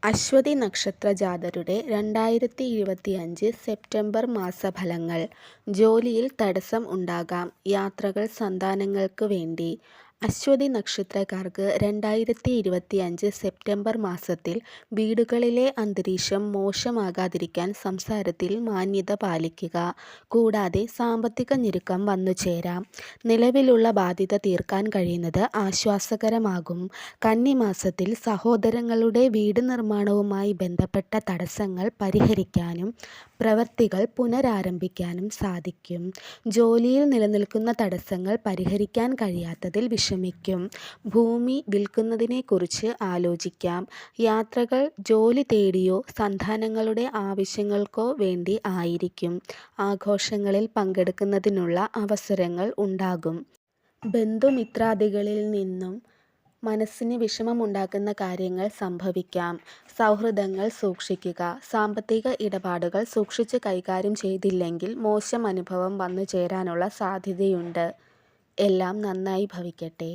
അശ്വതി നക്ഷത്ര ജാതരുടെ 2025 സെപ്റ്റംബർ മാസഫലങ്ങൾ. ജോലിയിൽ തടസ്സം ഉണ്ടാകാം. യാത്രകൾ സന്താനങ്ങൾക്ക് വേണ്ടി. അശ്വതി നക്ഷത്രക്കാർക്ക് 2025 സെപ്റ്റംബർ മാസത്തിൽ വീടുകളിലെ അന്തരീക്ഷം മോശമാകാതിരിക്കാൻ സംസാരത്തിൽ മാന്യത പാലിക്കുക. കൂടാതെ സാമ്പത്തിക ഞെരുക്കം വന്നുചേരാം. നിലവിലുള്ള ബാധ്യത തീർക്കാൻ കഴിയുന്നത് ആശ്വാസകരമാകും. കന്നിമാസത്തിൽ സഹോദരങ്ങളുടെ വീട് നിർമ്മാണവുമായി ബന്ധപ്പെട്ട തടസ്സങ്ങൾ പരിഹരിക്കാനും പ്രവൃത്തികൾ പുനരാരംഭിക്കാനും സാധിക്കും. ജോലിയിൽ നിലനിൽക്കുന്ന തടസ്സങ്ങൾ പരിഹരിക്കാൻ കഴിയാത്തതിൽ വിഷമിക്കും. ഭൂമി വിൽക്കുന്നതിനെക്കുറിച്ച് ആലോചിക്കാം. യാത്രകൾ ജോലി തേടിയോ സന്താനങ്ങളുടെ ആവശ്യങ്ങൾക്കോ വേണ്ടി ആയിരിക്കും. ആഘോഷങ്ങളിൽ പങ്കെടുക്കുന്നതിനുള്ള അവസരങ്ങൾ ഉണ്ടാകും. ബന്ധുമിത്രാദികളിൽ നിന്നും മനസ്സിന് വിഷമമുണ്ടാക്കുന്ന കാര്യങ്ങൾ സംഭവിക്കാം. സൗഹൃദങ്ങൾ സൂക്ഷിക്കുക. സാമ്പത്തിക ഇടപാടുകൾ സൂക്ഷിച്ച് കൈകാര്യം ചെയ്തില്ലെങ്കിൽ മോശം അനുഭവം വന്നുചേരാനുള്ള സാധ്യതയുണ്ട്. എല്ലാം നന്നായി ഭവിക്കട്ടെ.